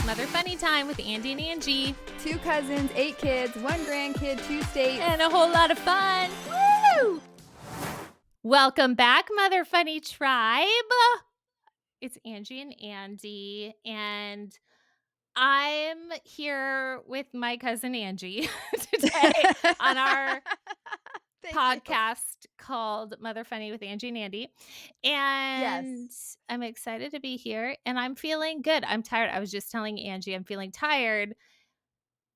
Mother Funny Time with Andie and Angie. 2 cousins, 8 kids, 1 grandkid, 2 states. And a whole lot of fun. Woo! Welcome back, Mother Funny Tribe. It's Angie and Andy, and I'm here with my cousin Angie today on our podcast called Mother Funny with Angie and Andy. And Yes. I'm excited to be here, and I'm feeling good. I'm tired. I was just telling Angie I'm feeling tired,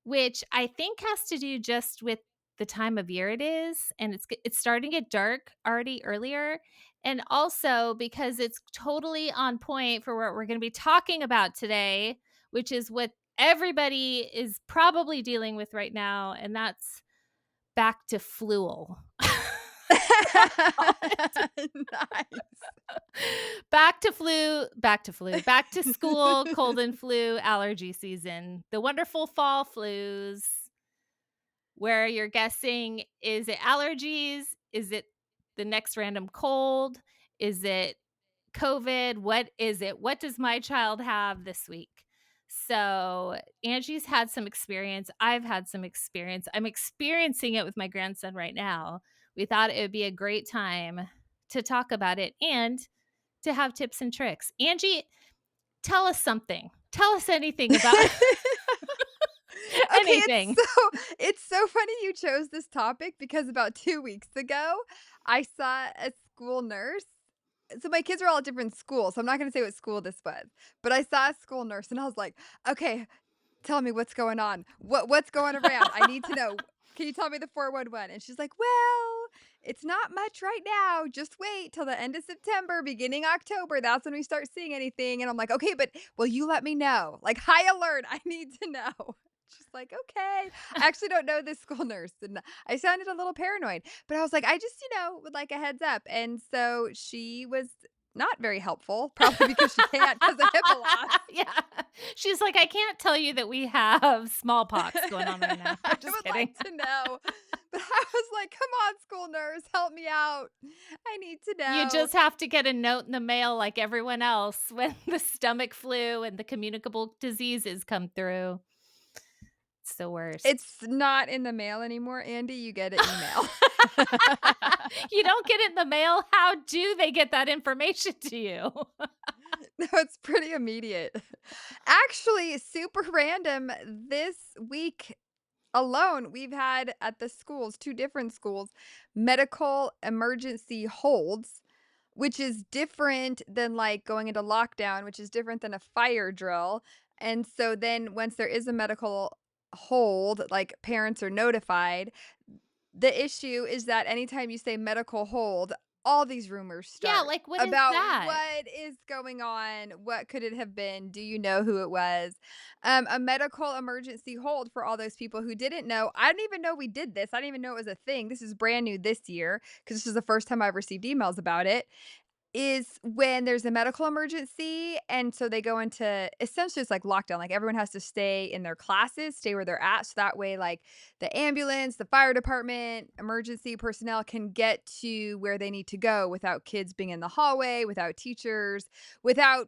which I think has to do just with the time of year it is, and it's starting to get dark already earlier, and also because it's totally on point for what we're going to be talking about today, which is what everybody is probably dealing with right now, and that's back to fluel. Nice. Back to school, cold and flu, allergy season, the wonderful fall flus, where you're guessing, is it allergies? Is it the next random cold? Is it COVID? What is it? What does my child have this week? So Angie's had some experience. I've had some experience. I'm experiencing it with my grandson right now. We thought it would be a great time to talk about it and to have tips and tricks. Angie, tell us something. Tell us anything about anything. It's so funny you chose this topic because about 2 weeks ago, I saw a school nurse. So my kids are all at different schools, so I'm not gonna say what school this was, but I saw a school nurse and I was like, "Okay, tell me what's going on. What's going around? I need to know. Can you tell me the 411?" And she's like, "Well, it's not much right now. Just wait till the end of September, beginning October. That's when we start seeing anything." And I'm like, "Okay, but will you let me know? Like high alert. I need to know." She's like, "Okay." I actually don't know this school nurse, and I sounded a little paranoid, but I was like, "I just, would like a heads up." And so she was not very helpful, probably because she can't because of HIPAA laws. Yeah. She's like, I can't tell you that we have smallpox going on right now. I I'm just would kidding. like to know. But I was like, "Come on, school nurse, help me out. I need to know." You just have to get a note in the mail like everyone else when the stomach flu and the communicable diseases come through. It's the worst. It's not in the mail anymore, Andy. You get an email. You don't get it in the mail. How do they get that information to you? No, it's pretty immediate. Actually, super random. This week alone, we've had at the schools, 2 different schools, medical emergency holds, which is different than, like, going into lockdown, which is different than a fire drill. And so then once there is a medical hold, like, parents are notified. The issue is that anytime you say medical hold, all these rumors Yeah, start like what is about that? what is going on, what could it have been, do you know who it was? A medical emergency hold for all those people who didn't know. I didn't even know we did this. I didn't even know it was a thing. This is brand new this year because this is the first time I've received emails about it. Is when there's a medical emergency, and so they go into essentially it's like lockdown, like, everyone has to stay in their classes, stay where they're at, so that way, like, the ambulance, the fire department, emergency personnel can get to where they need to go without kids being in the hallway, without teachers, without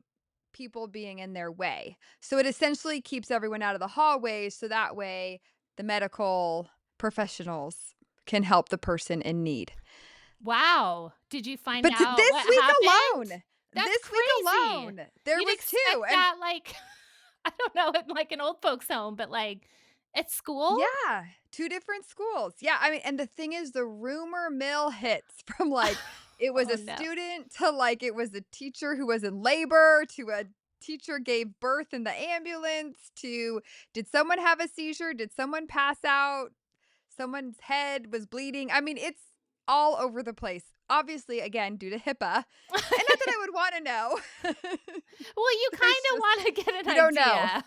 people being in their way. So it essentially keeps everyone out of the hallways, so that way the medical professionals can help the person in need. Wow. Did you find But out this what week happened? alone, That's this week crazy. alone, there You'd was expect 2, and that, like, I don't know, in like an old folks home, but like at school? yeah, 2 different schools. Yeah, I mean, and the thing is the rumor mill hits from, like, it was Oh a no. student to, like, it was a teacher who was in labor to a teacher gave birth in the ambulance to did someone have a seizure? Did someone pass out? Someone's head was bleeding. I mean, it's all over the place. Obviously, again, due to HIPAA. And not that I would wanna know. Well, you kind There's of just want to get an we don't know. idea.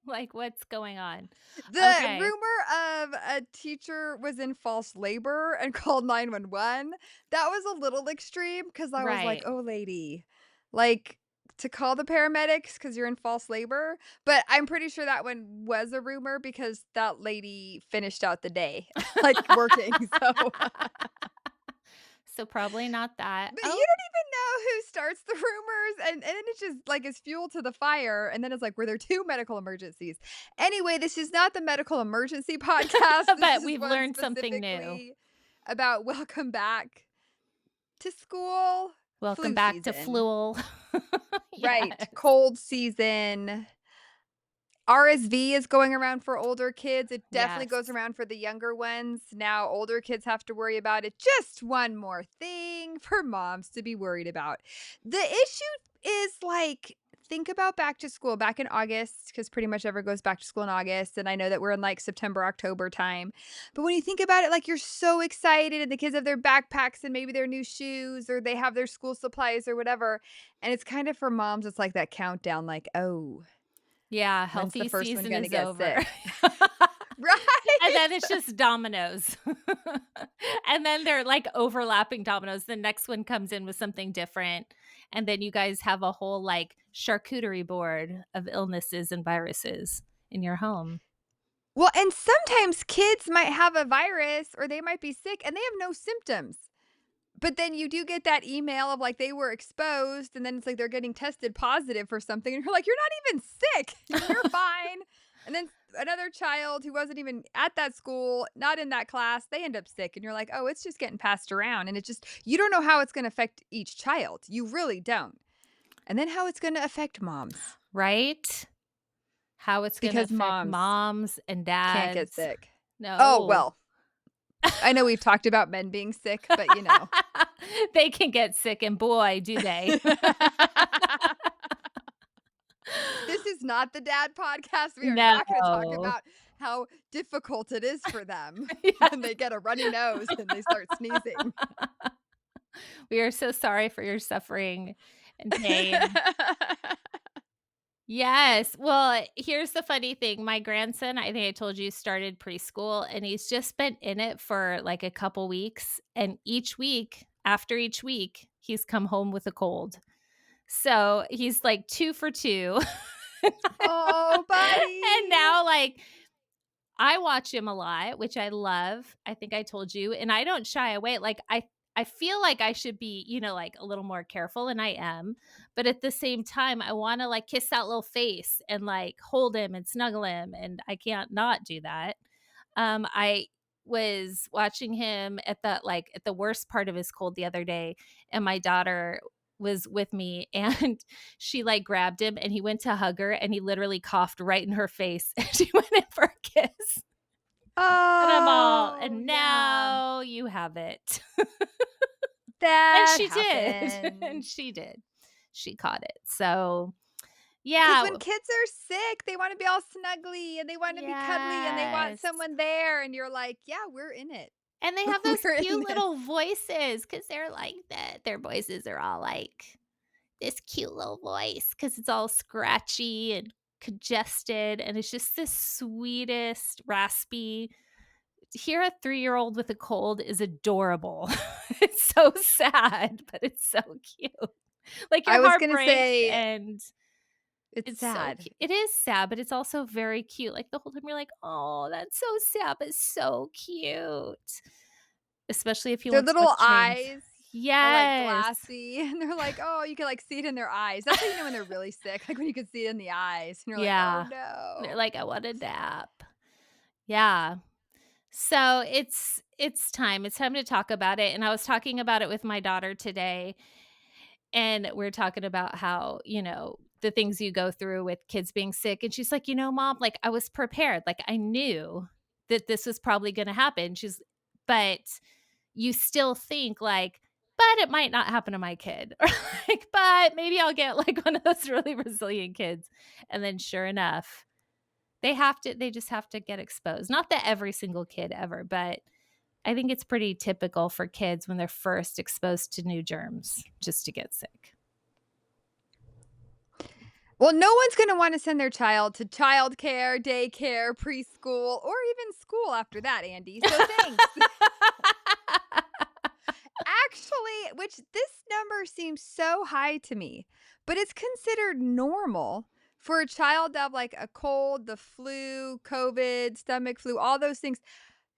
Like what's going on. The Okay. rumor of a teacher was in false labor and called 911, that was a little extreme because I was like, Right. "Oh, lady." Like, to call the paramedics because 'cause you're in false labor? But I'm pretty sure that one was a rumor because that lady finished out the day, like, working, so So probably not that. But you don't Oh, even know who starts the rumors, and then it's just, like, it's fuel to the fire, and then it's like, were there 2 medical emergencies? Anyway, this is not the medical emergency podcast, this but is we've one learned something new. specifically about welcome back to school, Welcome flu back to season. Fluel. Right, Yes. cold season. RSV is going around for older kids. It definitely Yes. goes around for the younger ones. Now, older kids have to worry about it. Just one more thing for moms to be worried about. The issue is like, think about back to school back in August, because pretty much ever goes back to school in August. And I know that we're in like September, October time. But when you think about it, like you're so excited, and the kids have their backpacks and maybe their new shoes, or they have their school supplies or whatever. And it's kind of for moms, it's like that countdown, like, oh, Yeah, when's the healthy first one season gonna is get over. sick? And Right? then it's just dominoes. And then they're, like, overlapping dominoes. The next one comes in with something different, and then you guys have a whole, like, charcuterie board of illnesses and viruses in your home. Well, and sometimes kids might have a virus or they might be sick and they have no symptoms. But then you do get that email of like they were exposed and then it's like they're getting tested positive for something and you're like, "You're not even sick. You're fine." And then another child who wasn't even at that school, not in that class, they end up sick and you're like, "Oh, it's just getting passed around." And it just you don't know how it's going to affect each child. You really don't. And then how it's going to affect moms Right? How it's gonna because affect moms moms and can't get dads. sick. Oh, No. well, I know we've talked about men being sick, but, you know. They can get sick, and boy, do they. This is not the dad podcast. We are not gonna talk No. about how difficult it is for them when Yes. they get a runny nose and they start sneezing. We are so sorry for your suffering and pain. Yes. Well, here's the funny thing. My grandson, I think I told you, started preschool, and he's just been in it for, like, a couple weeks, and each week after each week, he's come home with a cold. So, he's, like, 2 for 2. Oh, And buddy. now, like, I watch him a lot, which I love. I think I told you, and I don't shy away. Like, I feel like I should be, like, a little more careful, and I am, but at the same time, I wanna, like, kiss that little face and, like, hold him and snuggle him, and I can't not do that. I was watching him at the worst part of his cold the other day, and my daughter was with me, and she, like, grabbed him, and he went to hug her, and he literally coughed right in her face, and she went in for a kiss. And I'm all, Oh, "And yeah. now you have it." And That she did, and happens. she did. She caught it. So, Because yeah. when kids are sick, they wanna be all snuggly and they wanna be cuddly and they want Yes. someone there, and you're like, "Yeah, we're in it. And they have those We're in cute this." little voices because 'cause they're like that. Their voices are all like this cute little voice because it's all scratchy and congested, and it's just the sweetest, raspy. To hear a 3-year-old with a cold is adorable. It's so sad, but it's so cute. Like, I your was heart gonna breaks, say and it's it's so sad. cute. It is sad, but it's also very cute. Like, the whole time you're like, "Oh, that's so sad, but so cute." Especially if he Their wants to little watch James. eyes are, like, Yes. glassy, and they're like, oh, you can, like, see it in their eyes. That's how you know when they're really sick, like, when you can see it in the eyes, and you're like, "Oh, Yeah. They're no." like, "I want a nap." Yeah. So, it's time. It's time to talk about it, and I was talking about it with my daughter today, and we're talking about how, the things you go through with kids being sick, and she's like, Mom, like, I was prepared. Like, I knew that this was probably gonna happen." But you still think, like, "But it might not happen to my kid," or like, "But maybe I'll get, like, one of those really resilient kids." And then sure enough, they just have to get exposed. Not that every single kid ever, but I think it's pretty typical for kids when they're first exposed to new germs just to get sick. Well, no one's gonna wanna send their child to childcare, daycare, preschool, or even school after that, Andy, so thanks. Actually, which this number seems so high to me, but it's considered normal for a child to have, like, a cold, the flu, COVID, stomach flu, all those things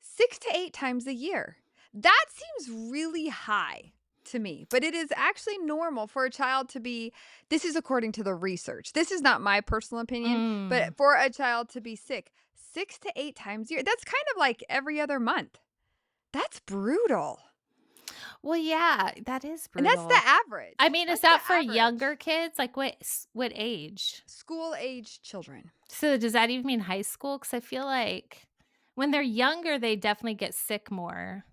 6 to 8 times a year. That seems really high to me, but it is actually normal for a child to be this is according to the research. This is not my personal opinion, Mm. but for a child to be sick 6 to 8 times a year, that's kind of like every other month. That's brutal. Well, yeah, that is And that's the brutal. I average. mean, is That's the that for average. younger kids? Like, what age? School age children. So, does that even mean high school? Because I feel like when they're younger, they definitely get sick more,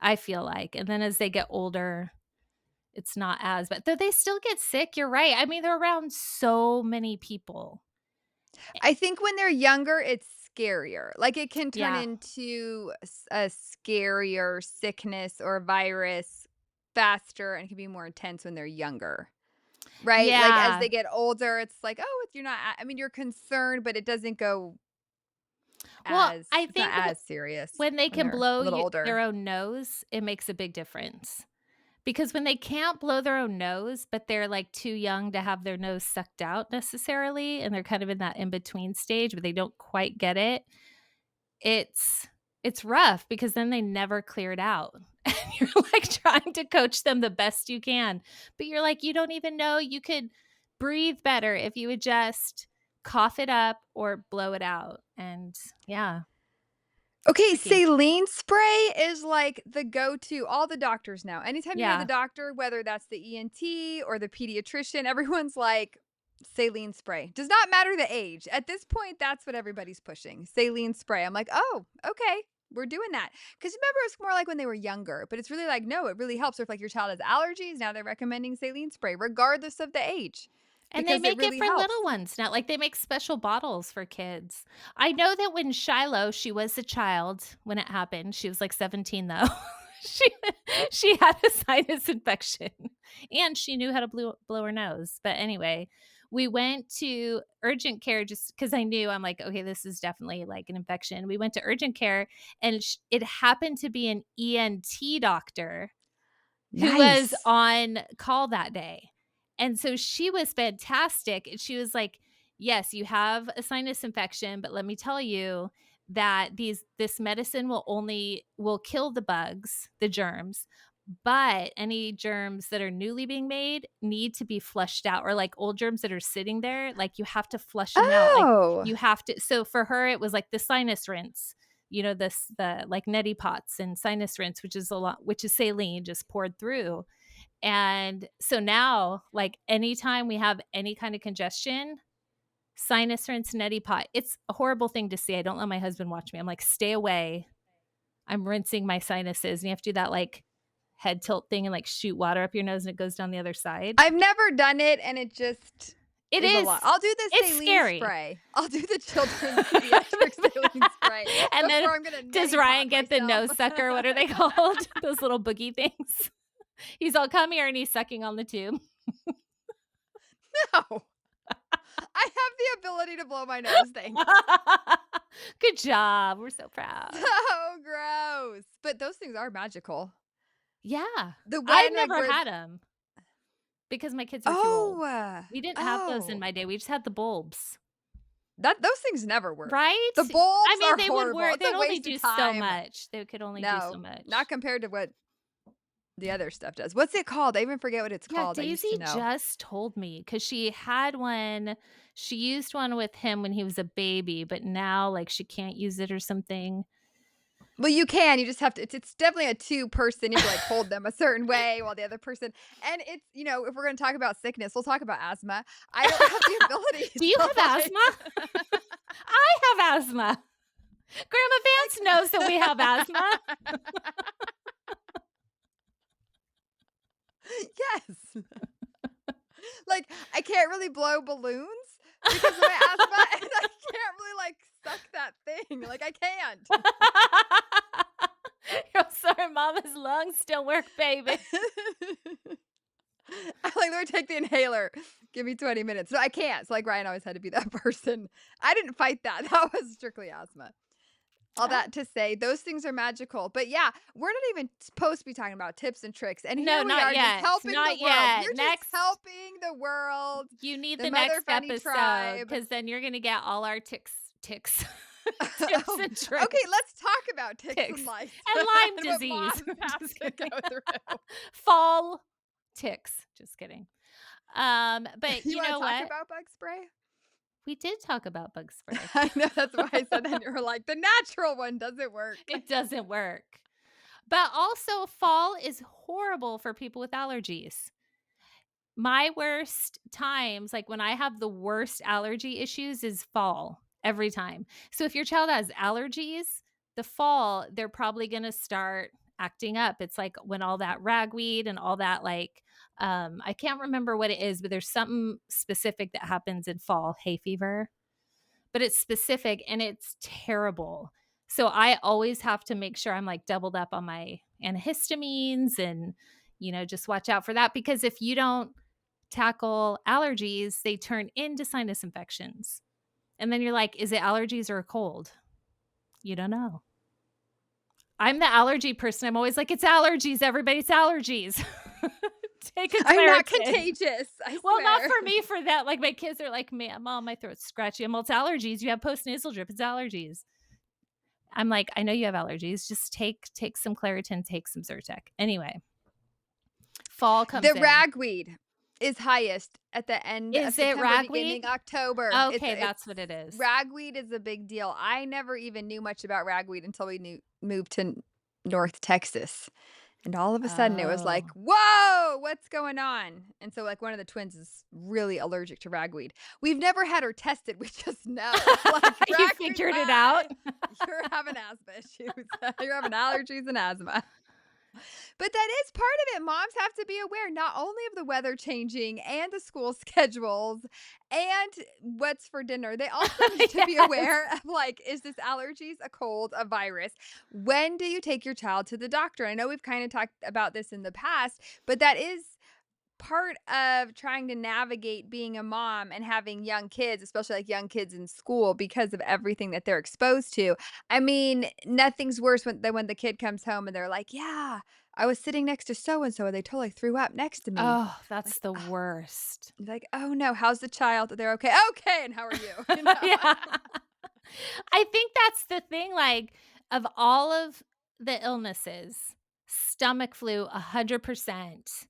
I feel like, and then as they get older, it's not as bad. Though they still get sick, you're right. I mean, they're around so many people. Eh I think when they're younger, it's scarier. Like, it can turn Yeah. into a scarier sickness or virus faster and can be more intense when they're younger, right? Like, as Yeah. they get older, it's like, "Oh, it's you're not a" I mean, you're concerned, but it doesn't go Well, as I it's not think as serious when they when can they're blow a little their older. own nose, it makes a big difference. Because when they can't blow their own nose, but they're, like, too young to have their nose sucked out necessarily, and they're kind of in that in-between stage, but they don't quite get it, it's it's rough because then they never clear it out. And you're, like, trying to coach them the best you can, but you're like, "You don't even know you could breathe better if you would just cough it up or blow it out," and yeah, it's Okay, tricky. saline spray is like the go-to. All the doctors now. Anytime you hear the Yeah, doctor, whether that's the ENT or the pediatrician, everyone's like saline spray. Does not matter the age. At this point, that's what everybody's pushing. Saline spray. I'm like, "Oh, okay. We're doing that." Because remember, it's more like when they were younger, but it's really like, no, it really helps. Or if like your child has allergies, now they're recommending saline spray, regardless of the age, and they because it make it really for helps. little ones now, like, they make special bottles for kids. I know that when Shiloh, she was a child when it happened, she was, like, 17 though. She she had a sinus infection, and she knew how to blow her nose, but anyway, we went to urgent care just because I knew, I'm like, "Okay, this is definitely, like, an infection." We went to urgent care, and it happened to be an ENT doctor who was Nice. on call that day. And so she was fantastic, and she was like, "Yes, you have a sinus infection, but let me tell you that this medicine will kill the bugs, the germs, but any germs that are newly being made need to be flushed out, or like old germs that are sitting there, like you have to flush them out. Like Oh, you have to." So for her, it was like the sinus rinse, the like neti pots and sinus rinse, which is saline just poured through. And so now, like anytime we have any kind of congestion, sinus rinse, neti pot. It's a horrible thing to see. I don't let my husband watch me. I'm like, "Stay away. I'm rinsing my sinuses." And you have to do that like head tilt thing and like shoot water up your nose and it goes down the other side. I've never done it, and it just It is a is. lot. I'll do the It's saline scary. spray. I'll do the children's pediatric saline spray And then before I'm gonna does neti pot Ryan get the myself. nose sucker? What are they called? Those little boogie things. He's all, "Come here," and he's sucking on the tube. No. I have the ability to blow my nose, thanks. Good job. We're so proud. So gross. But those things are magical. Yeah. The I've one, like, never where had them because my kids were too old. oh, We didn't have those in oh, my day. We just had the bulbs. that those things never work. Right? The I bulbs mean, are they would horrible. work. It's They'd a only waste of do so time. much. They could only do so No, not much. compared to what the other stuff does. What's it called? I even forget what it's Yeah, called. I used Daisy to know. just told me because she used one with him when he was a baby, but now, like, she can't use it or something. Well, you can, you just have to it's definitely a two-person, you have to, like, hold them a certain way while the other person and it's if we're gonna talk about sickness, we'll talk about asthma. I don't have the ability Do you to, have asthma? I have asthma. Grandma Vance knows that we have asthma. like Yes. Like, I can't really blow balloons because of my asthma, and I can't really, like, suck that thing, like, I can't. I'm sorry, mama's lungs don't work, baby. I like, "Let me take the inhaler. Give me 20 minutes." No, I can't, so, like, Ryan always had to be that person. I didn't fight that, that was strictly asthma. All Oh, that to say, those things are magical, but yeah, we're not even supposed to be talking about tips and tricks, and no, here we not are just yet, helping the not world. yet. We're just Next, helping the world, you need the the Mother next Funny episode tribe. because then you're gonna get all our ticks. Tips Oh, and tricks. okay, let's talk about ticks and Ticks lice and Lyme and what disease. moms have Just to kidding. go through. Fall ticks. Just kidding. But You you wanna know talk what? about bug spray? We did talk about bug spray. I know, that's why I said that, and you were like, "The natural one doesn't work." It doesn't work. But also, fall is horrible for people with allergies. My worst times, like when I have the worst allergy issues, is fall every time. So if your child has allergies, the fall, they're probably going to start acting up. It's like when all that ragweed and all that, like, I can't remember what it is, but there's something specific that happens in fall, hay fever, but it's specific and it's terrible. So I always have to make sure I'm like doubled up on my antihistamines and, just watch out for that because if you don't tackle allergies, they turn into sinus infections. And then you're like, is it allergies or a cold? You don't know. I'm the allergy person. I'm always like, it's allergies, everybody. It's allergies. Take a I'm not Claritin. contagious, I Well, not swear. for me for that. Like my kids are like, Mom, my throat's scratchy. Well, it's allergies. You have post-nasal drip. It's allergies. I'm like, I know you have allergies. Just take some Claritin, take some Zyrtec. Anyway, fall comes The in. ragweed is highest at the end of Is it September, ragweed? beginning October. It's Okay, it's that's what it is. ragweed is a big deal. I never even knew much about ragweed until we moved to North Texas. And all of a sudden it was like, Oh. "Whoa, what's going on?" And so like one of the twins is really allergic to ragweed. We've never had her tested. We just know like You ragweed, figured it out? bye. You're having asthma issues. You're having allergies and asthma. But that is part of it. Moms have to be aware not only of the weather changing and the school schedules and what's for dinner, they also need to be Yes. aware of like, is this allergies, a cold, a virus? When do you take your child to the doctor? I know we've kind of talked about this in the past, but that is part of trying to navigate being a mom and having young kids, especially like young kids in school because of everything that they're exposed to. I mean, nothing's worse than when the kid comes home and they're like, "Yeah, I was sitting next to so and so and they totally threw up next to me." Oh, that's Like, the worst. like, "Oh no, how's the child? They're okay." "Okay, and how are you?" You know? Yeah. I think that's the thing, like, of all of the illnesses, stomach flu, 100%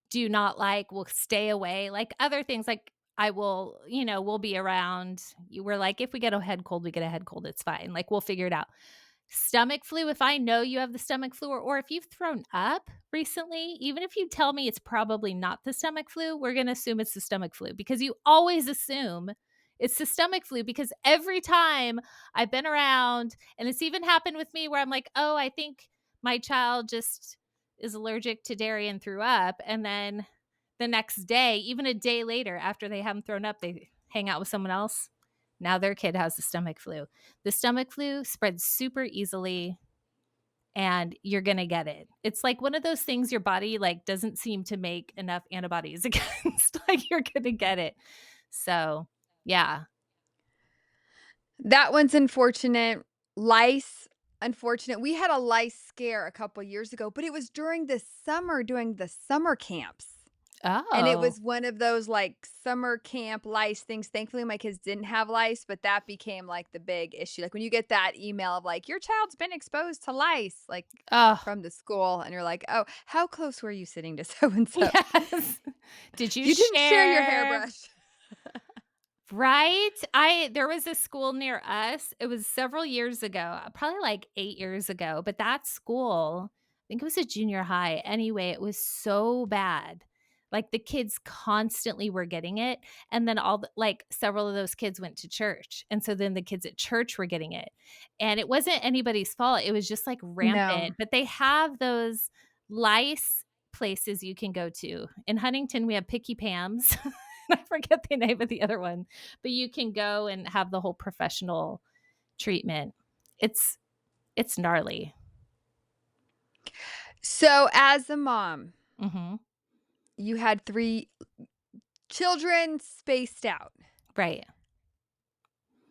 do not like, will stay away, like, other things, like, I will we'll be around, we're like, if we get a head cold, we get a head cold, it's fine, like, we'll figure it out. Stomach flu, if I know you have the stomach flu or if you've thrown up recently, even if you tell me it's probably not the stomach flu, we're gonna assume it's the stomach flu because you always assume it's the stomach flu because every time I've been around and it's even happened with me where I'm like, "Oh, I think my child just is allergic to dairy and threw up," and then the next day, even a day later after they haven't thrown up, they hang out with someone else. Now their kid has the stomach flu. The stomach flu spreads super easily and you're going to get it. It's like one of those things your body like doesn't seem to make enough antibodies against like you're going to get it. So, yeah. That one's unfortunate. Lice, unfortunate. We had a lice scare a couple years ago, but it was during the summer, doing the summer camps. And it Oh. was one of those, like, summer camp lice things. Thankfully, my kids didn't have lice, but that became, like, the big issue. Like, when you get that email of, like, "Your child's been exposed to lice," like, Oh, from the school, and you're like, "Oh, how close were you sitting to so and so? yes. Did you You didn't share your share? hairbrush." Right? I There was a school near us. It was several years ago, probably like 8 years ago, but that school, I think it was a junior high. Anyway, it was so bad. Like the kids constantly were getting it, and then like several of those kids went to church. And so then the kids at church were getting it. And it wasn't anybody's fault. It was just like No. rampant. But they have those lice places you can go to. In Huntington, we have Picky Pam's. I forget the name of the other one, but you can go and have the whole professional treatment. It's it's gnarly. So, as a mom, Mhm. you had 3 children spaced out, Right.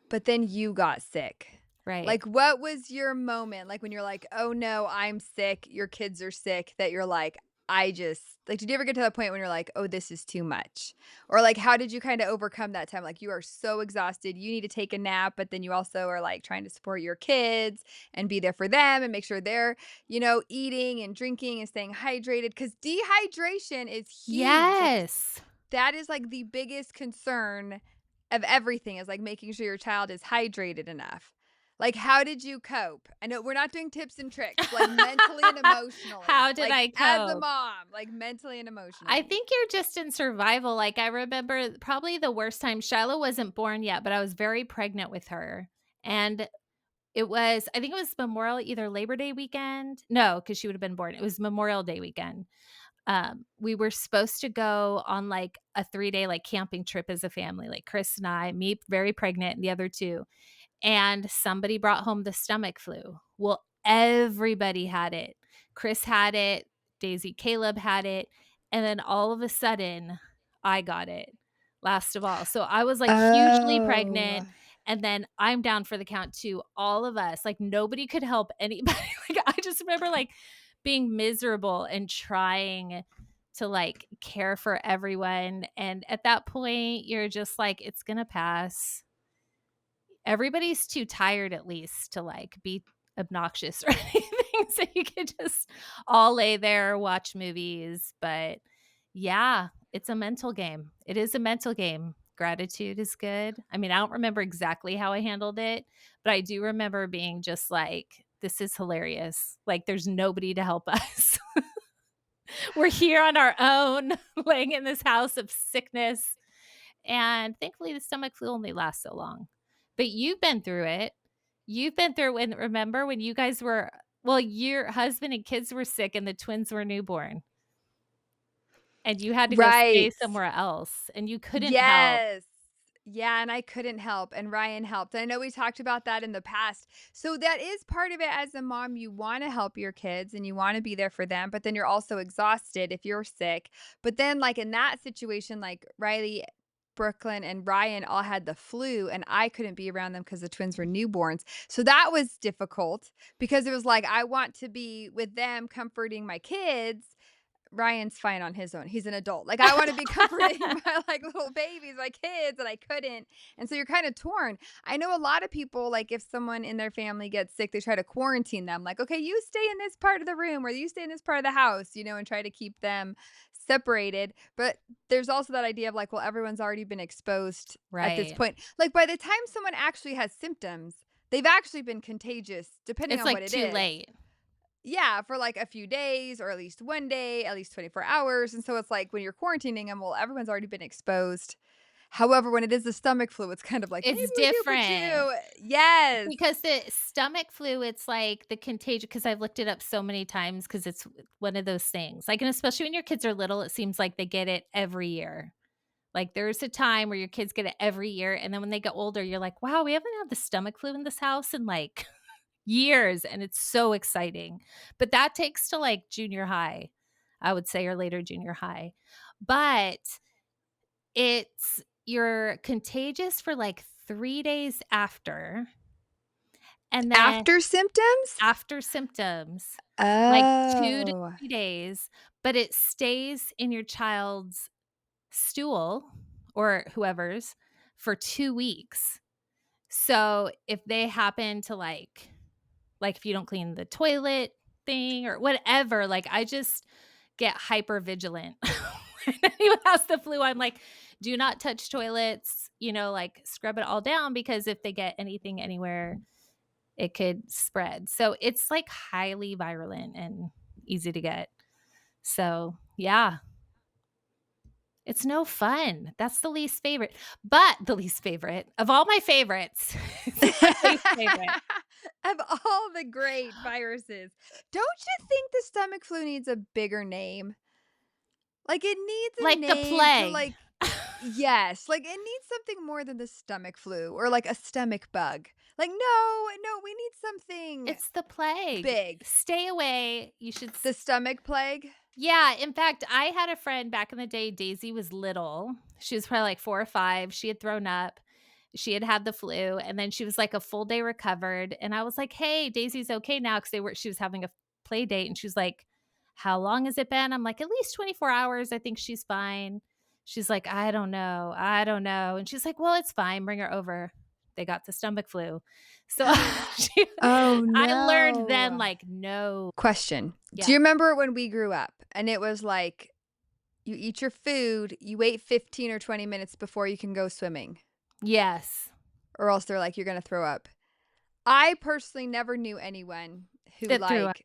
but then you got sick. Right. Like, what was your moment, like, when you're like, "Oh, no, I'm sick," your kids are sick, that you're like, I just like, did you ever get to that point when you're like, "Oh, this is too much?" Or, like, how did you kinda overcome that time? Like, you are so exhausted, you need to take a nap, but then you also are, like, trying to support your kids and be there for them and make sure they're, eating and drinking and staying hydrated because dehydration is huge. Like, Yes. that is, like, the biggest concern of everything is, like, making sure your child is hydrated enough. Like, how did you cope? I know we're not doing tips and tricks, like, mentally and emotionally. How did Like, I as a cope? mom, like, mentally and I emotionally. think you're just in survival. Like, I remember probably the worst time Shiloh wasn't born yet, but I was very pregnant with her, and I think it was Memorial either Labor Day weekend. No, because she would have been born. It was Memorial Day weekend. We were supposed to go on, like, a 3-day, like, camping trip as a family, like, Chris and I, me very pregnant, and the other 2, and somebody brought home the stomach flu. Well, everybody had it. Chris had it, Daisy Caleb had it, and then all of a sudden, I got it last of all. So I was, like, hugely Oh. pregnant, and then I'm down for the count too, all of us, like, nobody could help anybody. Like, I just remember, like, being miserable and trying to, like, care for everyone, and at that point, you're just like, "It's gonna pass." Everybody's too tired at least to, like, be obnoxious or anything, so you could just all lay there, watch movies, but yeah, it's a mental game. It is a mental game. Gratitude is good. I mean, I don't remember exactly how I handled it, but I do remember being just like, "This is hilarious." Like, there's nobody to help us. We're here on our own, laying in this house of sickness. And thankfully, the stomach flu only lasts so long. But you've been through it. You've been through when remember when you guys were well, your husband and kids were sick and the twins were newborn, and you had to go stay Right. somewhere else, and you couldn't help. Yes. Yeah, and I couldn't help, and Ryan helped. I know we talked about that in the past. So that is part of it as a mom. You want to help your kids and you want to be there for them, but then you're also exhausted if you're sick. But then, like in that situation, like Riley, Brooklyn, and Ryan all had the flu, and I couldn't be around them because the twins were newborns. So that was difficult because it was like I want to be with them, comforting my kids. Ryan's fine on his own. He's an adult. Like, I wanna be comforting my, like, little babies, my kids, and I couldn't, and so you're kinda torn. I know a lot of people, like, if someone in their family gets sick, they try to quarantine them, like, "Okay, you stay in this part of the room," or "You stay in this part of the house," and try to keep them separated, but there's also that idea of, like, well, everyone's already been exposed at this Right. point. Like, by the time someone actually has symptoms, they've actually been contagious, depending It's, on what like, it too is. late. Yeah, for like a few days or at least 1 day, at least 24 hours, and so it's like when you're quarantining them, well, everyone's already been exposed. However, when it is the stomach flu, it's kind of like, "Maybe It's we do put different. you." Yes. Because the stomach flu, it's like the contagion. Because 'cause I've looked it up so many times because it's one of those things. Like, and especially when your kids are little, it seems like they get it every year. Like, there's a time where your kids get it every year, and then when they get older, you're like, "Wow, we haven't had the stomach flu in this house in, like, years," and it's so exciting. But that takes to, like, junior high, I would say, or later junior high. But you're contagious for, like, 3 days after, and then After symptoms? after symptoms, like 2 to Oh. 3 days, but it stays in your child's stool or whoever's for 2 weeks. So, if they happen to, like, if you don't clean the toilet thing or whatever, like, I just get hyper vigilant. When anyone has the flu, I'm like, "Do not touch toilets," like, scrub it all down because if they get anything anywhere, it could spread. So, it's, like, highly virulent and easy to get. So, yeah, it's no fun. That's the least favorite. But the least favorite of all my favorites, it's my least favorite. Of all the great viruses, don't you think the stomach flu needs a bigger name? Like, it needs a Like the name to, plague. like. Yes, like, it needs something more than the stomach flu or, like, a stomach bug. Like, no, no, we need something It's the plague. big. Stay away. You should The stomach plague? Yeah, in fact, I had a friend back in the day, Daisy was little. She was probably like 4 or 5. She had thrown up. She had had the flu, and then she was, like, a full day recovered, and I was like, "Hey, Daisy's okay now," 'cause she was having a play date, and she was like, "How long has it been?" I'm like, "At least 24 hours. I think she's fine." She's like, "I don't know. I don't know." And she's like, "Well, it's fine. Bring her over." They got the stomach flu. So she Oh, I learned then, no. like, no. Question. Do Yeah. you remember when we grew up and it was like you eat your food, you wait 15 or 20 minutes before you can go swimming, Yes. or else they're like, you're going to throw up? I personally never knew anyone who That threw up. like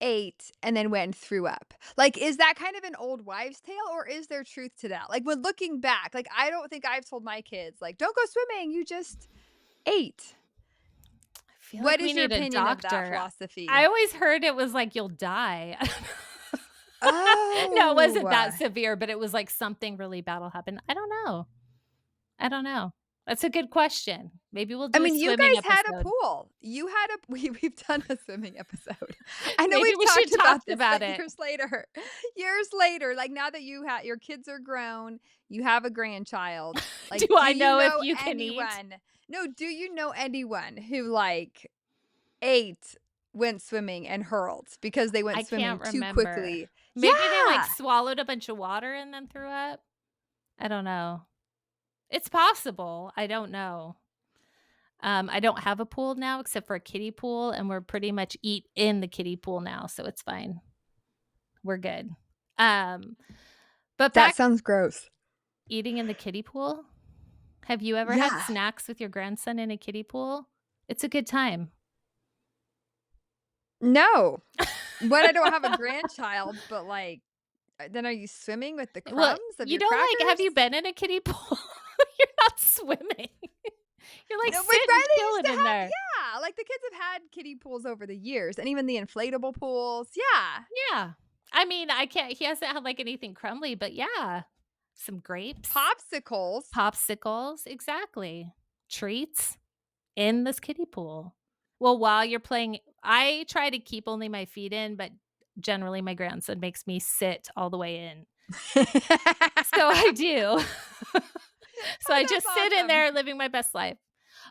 ate and then went and threw up. Like, is that kind of an old wives' tale or is there truth to that? Like, when looking back, like, I don't think I've told my kids, like, don't go swimming, you just ate. I feel like What we is your need a opinion of that doctor. I philosophy? always heard it was like you'll die. No, it Oh, wasn't that severe, but it was like something really bad will happen. I don't know. I don't know. That's a good question. Maybe we'll I do a mean, you swimming guys had a episode. pool. You had a we've done a swimming episode. I know Maybe we've we should talked talk about this, about but it. years later. Years later, like, now that your kids are grown, you have a grandchild, Do like, do I you know if know you can eat? anyone No, do you know anyone who, like, ate, went swimming, and hurled because they went I swimming can't too remember. quickly? Maybe they, like, Yeah! swallowed a bunch of water and then threw up? I don't know. It's possible. I don't know. I don't have a pool now except for a kiddie pool, and we're pretty much eat in the kiddie pool now, so it's fine. We're good. Um, but That back sounds gross. eating in the kiddie pool? Have you ever had Yeah. snacks with your grandson in a kiddie pool? It's a good time. No. When I don't have a grandchild, but, like, then are you swimming with the Well, crumbs of you your don't like have you crackers? been in a kiddie pool? You're not swimming. You're, like, No, but sitting Riley used chilling to in have, there. yeah, like, the kids have had kiddie pools over the years and even the inflatable pools, yeah. Yeah. I mean, I can't he hasn't had, like, anything crumbly, but yeah. Some grapes, Popsicles. popsicles, exactly. Treats in this kiddie pool. Well, while you're playing I try to keep only my feet in, but generally my grandson makes me sit all the way in. So I do. So Oh, I that's just sit in awesome. there living my best life.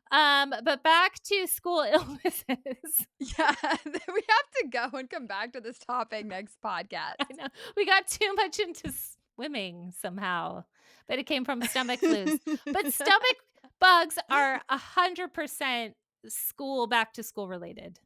But back to school illnesses. Yeah, we have to go and come back to this topic next podcast. I know. We got too much into swimming somehow, but it came from stomach flus. But stomach bugs are 100% school back to school related.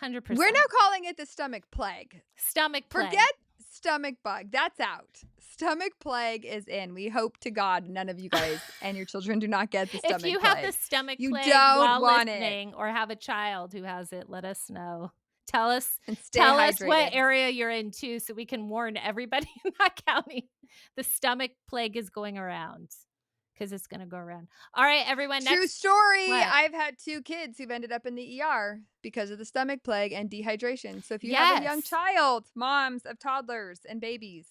We're 100%. now calling it the stomach plague. Stomach plague. Forget stomach bug, that's out. Stomach plague is in. We hope to God none of you guys and your children do not get the If stomach you have the plague. stomach You plague don't while want it. listening or have a child who has it, let us know. Tell us And stay tell us what hydrated. area you're in too so we can warn everybody in that county. The stomach plague is going around because it's gonna go around. All right, everyone, True next story. what? I've had 2 kids who've ended up in the ER because of the stomach plague and dehydration. So if you have a young Yes. child, moms of toddlers and babies,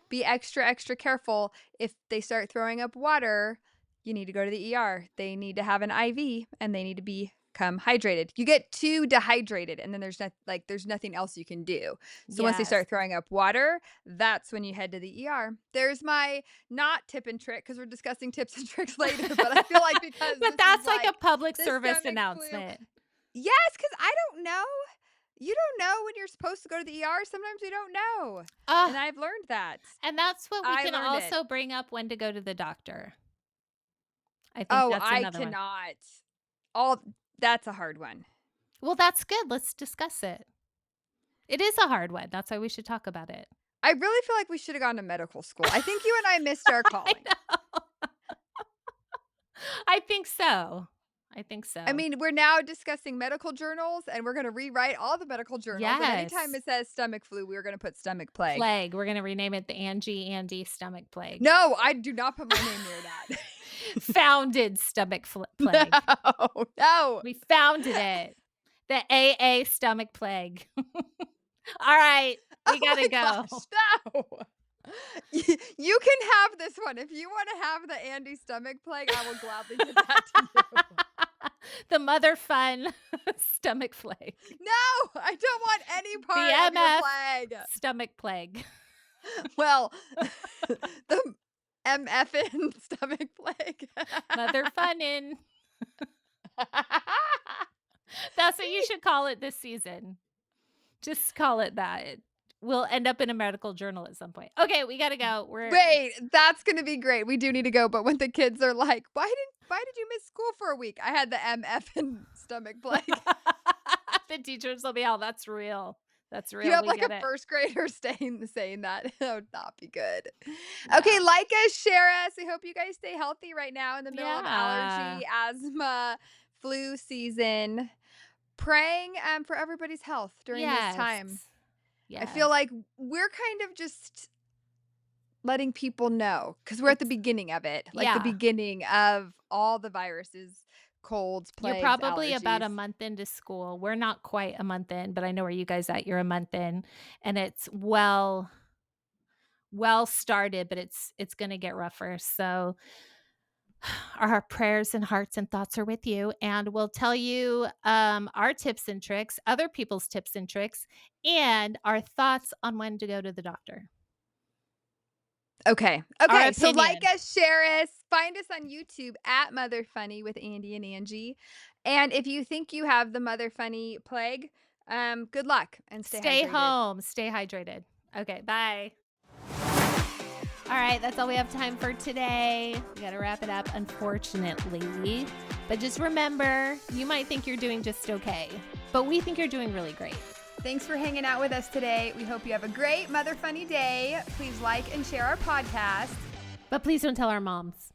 be extra, extra careful. If they start throwing up water, you need to go to the ER. They need to have an IV and they need to become hydrated. You get too dehydrated and then there's nothing else you can do. So once they Yes. start throwing up water, that's when you head to the ER. There's my not tip and trick because we're discussing tips and tricks later, but I feel like because But this is that's like a like public the service stomach flu. announcement. Yes, because I don't know. You don't know when you're supposed to go to the ER. Sometimes you don't know. Ugh, And I've learned that. and that's what we I can learned it. also bring up when to go to the doctor. I think Oh, that's I another one. cannot. All That's a hard one. Well, that's good. Let's discuss it. It is a hard one. That's why we should talk about it. I really feel like we should have gone to medical school. I think you and I missed our I calling. know. I think so. I think I so. mean, we're now discussing medical journals and we're going to rewrite all the medical journals. And anytime Yes. it says stomach flu, we're going to put stomach plague. Plague. We're gonna rename it the Angie Andy stomach plague. No, I do not put my name near that. Founded stomach plague. No, no. We founded it. The AA stomach plague. All right, Oh we my gotta go. gosh, no. You can have this one. If you want to have the Andy stomach plague, I will gladly give that to you. The mother fun stomach plague. No, I don't want any The part of your MF plague. stomach plague. Well, the MFN stomach plague. Mother funnin'. That's what you should call it this season. Just call it that. we'll end up in a medical journal at some point. Okay, we gotta go. Wait, that's gonna be great. We do need to go, but when the kids are like, why did you miss school for a week?" I had the MF and stomach plague. The teachers will be all, "That's real. That's You real. have We like a get it." first grader saying that. That would not be good. Yeah. Okay, like us, share us. We hope you guys stay healthy right now in the middle of Yeah. allergy, asthma, flu season. Praying for everybody's health during this Yes. time. I feel Yes. like we're kind of just letting people know because we're at the It's beginning of it, like the yeah. beginning of all the viruses, colds, You're plagues, probably about allergies. a month into school. We're not quite a month in, but I know where you guys at. You're a month in, and it's well started, but it's gonna get rougher. So our prayers and hearts and thoughts are with you, and we'll tell you our tips and tricks, other people's tips and tricks, and our thoughts on when to go to the doctor. Okay. Our Okay. So like opinion. us, share us, find us on YouTube at Mother Funny with Andie and Angie. And if you think you have the Mother Funny plague, good luck and stay Stay hydrated. home, stay hydrated. Okay, bye. All right, that's all we have time for today. We got to wrap it up, unfortunately. But just remember, you might think you're doing just okay, but we think you're doing really great. Thanks for hanging out with us today. We hope you have a great Mother Funny day. Please like and share our podcast. But please don't tell our moms.